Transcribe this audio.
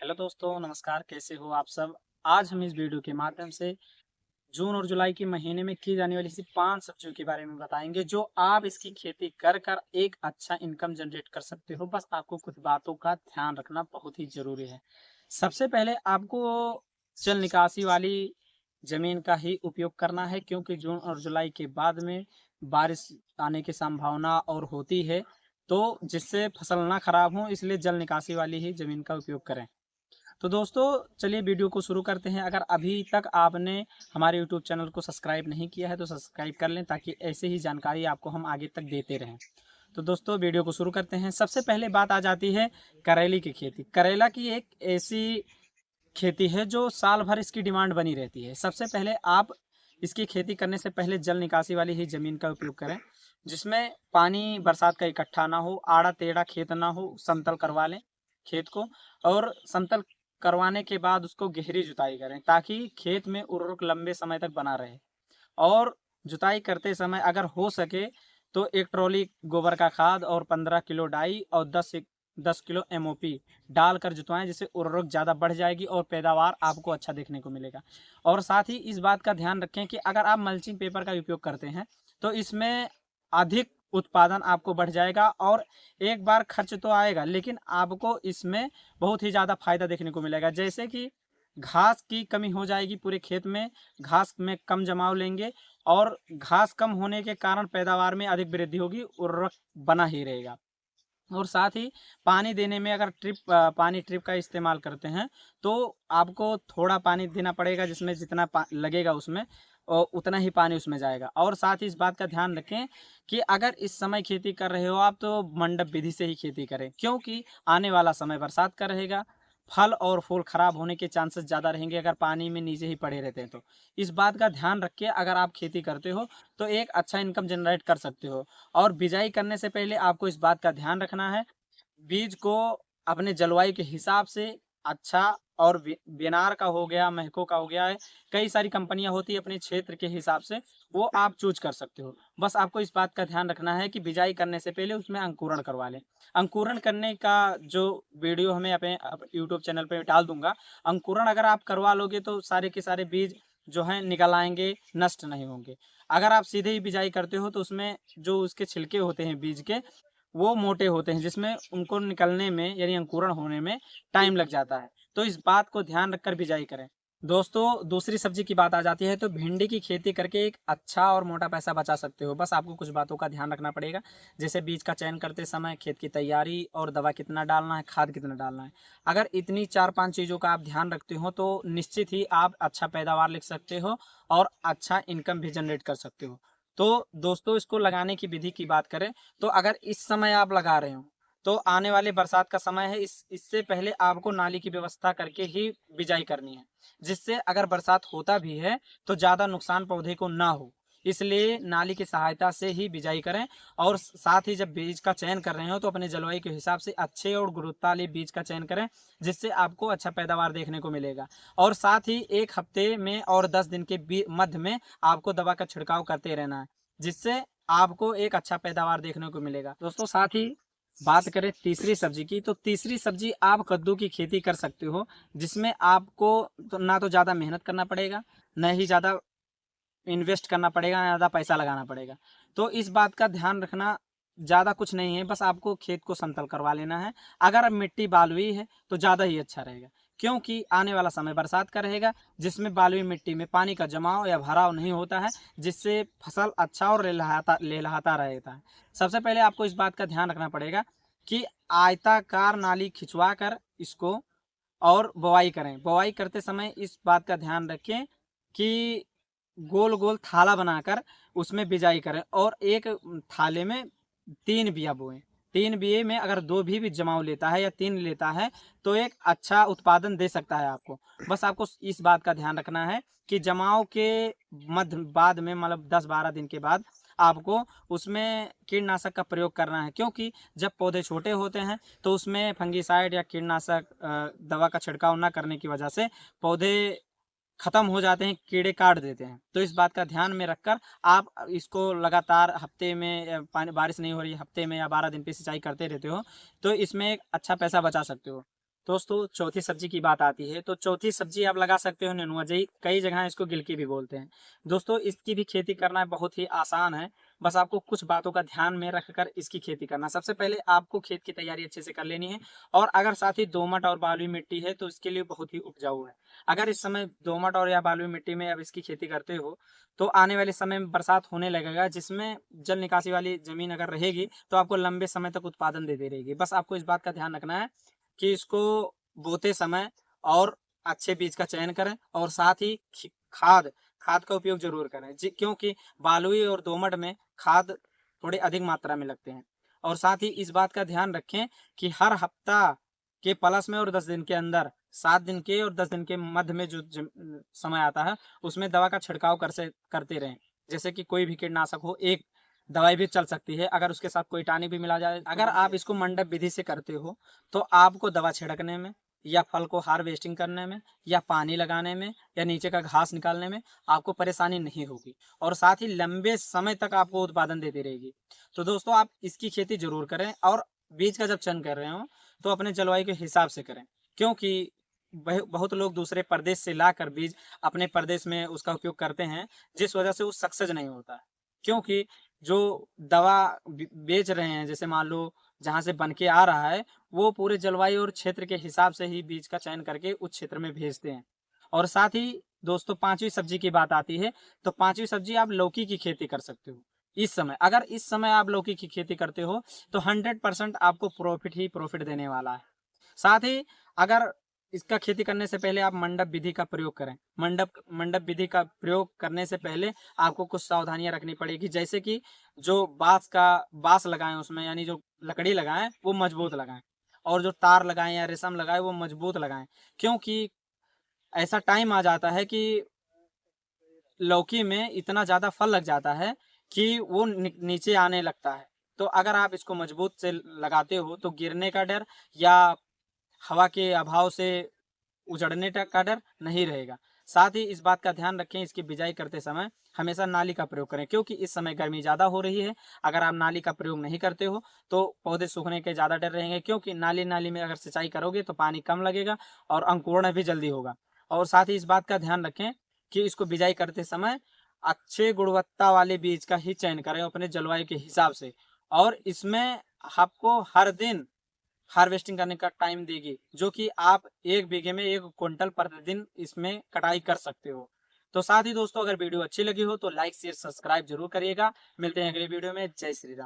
Hello दोस्तों, नमस्कार। कैसे हो आप सब? आज हम इस वीडियो के माध्यम से जून और जुलाई के महीने में की जाने वाली ऐसी 5 सब्जियों के बारे में बताएँगे, जो आप इसकी खेती कर एक अच्छा इनकम जनरेट कर सकते हो। बस आपको कुछ बातों का ध्यान रखना बहुत ही ज़रूरी है। सबसे पहले आपको जल निकासी वाली ज़मीन का ही उपयोग करना है, क्योंकि जून और जुलाई के बाद में बारिश आने की संभावना और होती है, तो जिससे फसल ना खराब हो, इसलिए जल निकासी वाली ही ज़मीन का उपयोग करें। तो दोस्तों, चलिए वीडियो को शुरू करते हैं। अगर अभी तक आपने हमारे यूट्यूब चैनल को सब्सक्राइब नहीं किया है तो सब्सक्राइब कर लें, ताकि ऐसे ही जानकारी आपको हम आगे तक देते रहें। तो दोस्तों, वीडियो को शुरू करते हैं। सबसे पहले बात आ जाती है करेले की खेती। करेला की एक ऐसी खेती है जो साल भर इसकी डिमांड बनी रहती है। सबसे पहले आप इसकी खेती करने से पहले जल निकासी वाली ही ज़मीन का उपयोग करें, जिसमें पानी बरसात का इकट्ठा ना हो, आड़ा-टेढ़ा खेत ना हो, समतल करवा लें खेत को। और समतल करवाने के बाद उसको गहरी जुताई करें, ताकि खेत में उर्वरक लंबे समय तक बना रहे। और जुताई करते समय अगर हो सके तो 1 ट्रॉली गोबर का खाद और 15 किलो डाई और 10 किलो एमओपी डालकर जुतवाएँ, जिससे उर्वरक ज़्यादा बढ़ जाएगी और पैदावार आपको अच्छा देखने को मिलेगा। और साथ ही इस बात का ध्यान रखें कि अगर आप मल्चिंग पेपर का उपयोग करते हैं, तो इसमें अधिक उत्पादन आपको बढ़ जाएगा। और एक बार खर्च तो आएगा, लेकिन आपको इसमें बहुत ही ज़्यादा फ़ायदा देखने को मिलेगा। जैसे कि घास की कमी हो जाएगी पूरे खेत में, घास में कम जमाव लेंगे और घास कम होने के कारण पैदावार में अधिक वृद्धि होगी, उर्वरक बना ही रहेगा। और साथ ही पानी देने में अगर पानी ट्रिप का इस्तेमाल करते हैं, तो आपको थोड़ा पानी देना पड़ेगा, जिसमें जितना लगेगा उसमें उतना ही पानी उसमें जाएगा। और साथ ही इस बात का ध्यान रखें कि अगर इस समय खेती कर रहे हो आप, तो मंडप विधि से ही खेती करें, क्योंकि आने वाला समय बरसात का रहेगा। फल और फूल खराब होने के चांसेस ज़्यादा रहेंगे अगर पानी में नीचे ही पड़े रहते हैं तो। इस बात का ध्यान रख के अगर आप खेती करते हो, तो एक अच्छा इनकम जनरेट कर सकते हो। और बिजाई करने से पहले आपको इस बात का ध्यान रखना है, बीज को अपने जलवायु के हिसाब से अच्छा, और वेनार का हो गया, महको का हो गया है, कई सारी कंपनियां होती है अपने क्षेत्र के हिसाब से, वो आप चूज कर सकते हो। बस आपको इस बात का ध्यान रखना है कि बिजाई करने से पहले उसमें अंकुरण करवा लें। अंकुरण करने का जो वीडियो हमें अपने यूट्यूब चैनल पे डाल दूंगा। अंकुरण अगर आप करवा लोगे तो सारे के सारे बीज जो हैं निकल आएंगे, नष्ट नहीं होंगे। अगर आप सीधे ही बिजाई करते हो, तो उसमें जो उसके छिलके होते हैं बीज के, वो मोटे होते हैं, जिसमें उनको निकलने में यानी अंकुरण होने में टाइम लग जाता है। तो इस बात को ध्यान रखकर बिजाई करें। दोस्तों, दूसरी सब्जी की बात आ जाती है, तो भिंडी की खेती करके एक अच्छा और मोटा पैसा बचा सकते हो। बस आपको कुछ बातों का ध्यान रखना पड़ेगा, जैसे बीज का चयन करते समय खेत की तैयारी और दवा कितना डालना है, खाद कितना डालना है। अगर इतनी 4-5 चीज़ों का आप ध्यान रखते हो, तो निश्चित ही आप अच्छा पैदावार लिख सकते हो और अच्छा इनकम भी जनरेट कर सकते हो। तो दोस्तों, इसको लगाने की विधि की बात करें, तो अगर इस समय आप लगा रहे हो, तो आने वाले बरसात का समय है, इससे पहले आपको नाली की व्यवस्था करके ही बिजाई करनी है, जिससे अगर बरसात होता भी है तो ज़्यादा नुकसान पौधे को ना हो। इसलिए नाली की सहायता से ही बिजाई करें। और साथ ही जब बीज का चयन कर रहे हो, तो अपने जलवायु के हिसाब से अच्छे और गुणवत्ता वाले बीज का चयन करें, जिससे आपको अच्छा पैदावार देखने को मिलेगा। और साथ ही 1 हफ्ते में और 10 दिन के मध्य में आपको दवा का छिड़काव करते रहना है, जिससे आपको एक अच्छा पैदावार देखने को मिलेगा। दोस्तों, साथ ही बात करें तीसरी सब्जी की, तो तीसरी सब्जी आप कद्दू की खेती कर सकते हो, जिसमें आपको तो ना तो ज़्यादा मेहनत करना पड़ेगा, न ही ज़्यादा इन्वेस्ट करना पड़ेगा, ना ज़्यादा पैसा लगाना पड़ेगा। तो इस बात का ध्यान रखना, ज़्यादा कुछ नहीं है, बस आपको खेत को समतल करवा लेना है। अगर अब मिट्टी बालुई है तो ज़्यादा ही अच्छा रहेगा, क्योंकि आने वाला समय बरसात का रहेगा, जिसमें बालुई मिट्टी में पानी का जमाव या भराव नहीं होता है, जिससे फसल अच्छा और लहलहाता रहता है। सबसे पहले आपको इस बात का ध्यान रखना पड़ेगा कि आयताकार नाली खिंचवा कर इसको और बुवाई करें। बुवाई करते समय इस बात का ध्यान रखें कि गोल गोल थाला बनाकर उसमें बिजाई करें, और एक थाले में 3 बिया बोएं। 3 बिये में अगर 2 भी जमाव लेता है या 3 लेता है, तो एक अच्छा उत्पादन दे सकता है आपको। बस आपको इस बात का ध्यान रखना है कि जमाव के मध्य बाद में, मतलब 10-12 दिन के बाद, आपको उसमें कीटनाशक का प्रयोग करना है, क्योंकि जब पौधे छोटे होते हैं तो उसमें फंगिसाइड या कीटनाशक दवा का छिड़काव ना करने की वजह से पौधे खत्म हो जाते हैं, कीड़े काट देते हैं। तो इस बात का ध्यान में रखकर आप इसको लगातार हफ्ते में, पानी बारिश नहीं हो रही है, हफ्ते में या 12 दिन पे सिंचाई करते रहते हो, तो इसमें एक अच्छा पैसा बचा सकते हो। दोस्तों चौथी सब्जी की बात आती है तो चौथी सब्जी आप लगा सकते हो नेनुआ, जई कई जगह इसको गिलकी भी बोलते हैं। दोस्तों इसकी भी खेती करना बहुत ही आसान है, बस आपको कुछ बातों का ध्यान में रखकर इसकी खेती करना। सबसे पहले आपको खेत की तैयारी अच्छे से कर लेनी है, और अगर साथ ही दोमट और बालुई मिट्टी है तो इसके लिए बहुत ही उपजाऊ है। अगर इस समय दोमट और या बालुई मिट्टी में अब इसकी खेती करते हो तो आने वाले समय में बरसात होने लगेगा, जिसमें जल निकासी वाली जमीन अगर रहेगी तो आपको लंबे समय तक उत्पादन देती रहेगी। बस आपको इस बात का ध्यान रखना है कि इसको बोते समय और अच्छे बीज का चयन करें, और साथ ही खाद खाद का उपयोग जरूर करें, क्योंकि बालुई और दोमट में खाद थोड़े अधिक मात्रा में लगते हैं। और साथ ही इस बात का ध्यान रखें कि हर हफ्ता के प्लस में और 10 दिन के अंदर, 7 दिन के और 10 दिन के मध्य में जो समय आता है उसमें दवा का छिड़काव करते रहें। जैसे कि कोई भी कीटनाशक हो, एक दवाई भी चल सकती है, अगर उसके साथ कोई टानिक भी मिला जाए। अगर आप इसको मंडप विधि से करते हो तो आपको दवा छिड़कने में, या फल को हार्वेस्टिंग करने में, या पानी लगाने में, या नीचे का घास निकालने में आपको परेशानी नहीं होगी, और साथ ही लंबे समय तक आपको उत्पादन देती रहेगी। तो दोस्तों आप इसकी खेती जरूर करें, और बीज का जब चयन कर रहे हो तो अपने जलवायु के हिसाब से करें, क्योंकि बहुत लोग दूसरे प्रदेश से लाकर बीज अपने प्रदेश में उसका उपयोग करते हैं, जिस वजह से वो सक्सेस नहीं होता है। क्योंकि जो दवा बेच रहे हैं, जैसे मान लो जहाँ से बन के आ रहा है, वो पूरे जलवायु और क्षेत्र के हिसाब से ही बीज का चयन करके उस क्षेत्र में भेजते हैं। और साथ ही दोस्तों पांचवी सब्जी की बात आती है तो पांचवी सब्जी आप लौकी की खेती कर सकते हो। इस समय अगर इस समय आप लौकी की खेती करते हो तो 100% आपको प्रॉफिट ही प्रॉफिट देने वाला है। साथ ही अगर इसका खेती करने से पहले आप मंडप विधि का प्रयोग करें। मंडप विधि का प्रयोग करने से पहले आपको कुछ सावधानियां रखनी पड़ेगी, जैसे कि जो बांस लगाएं उसमें, यानी जो लकड़ी लगाएं वो मजबूत लगाएं, और जो तार लगाएं या रेशम लगाएं वो मजबूत लगाएं। क्योंकि ऐसा टाइम आ जाता है कि लौकी में इतना ज़्यादा फल लग जाता है कि वो नीचे आने लगता है। तो अगर आप इसको मजबूत से लगाते हो तो गिरने का डर या हवा के अभाव से उजड़ने का डर नहीं रहेगा। साथ ही इस बात का ध्यान रखें, इसकी बिजाई करते समय हमेशा नाली का प्रयोग करें, क्योंकि इस समय गर्मी ज़्यादा हो रही है। अगर आप नाली का प्रयोग नहीं करते हो तो पौधे सूखने के ज़्यादा डर रहेंगे, क्योंकि नाली में अगर सिंचाई करोगे तो पानी कम लगेगा और अंकुरण भी जल्दी होगा। और साथ ही इस बात का ध्यान रखें कि इसको बिजाई करते समय अच्छे गुणवत्ता वाले बीज का ही चयन करें अपने जलवायु के हिसाब से, और इसमें आपको हर दिन हार्वेस्टिंग करने का टाइम देगी, जो कि आप 1 बीघे में 1 क्विंटल प्रतिदिन इसमें कटाई कर सकते हो। तो साथ ही दोस्तों अगर वीडियो अच्छी लगी हो तो लाइक शेयर सब्सक्राइब जरूर करिएगा। मिलते हैं अगले वीडियो में। जय श्री राम।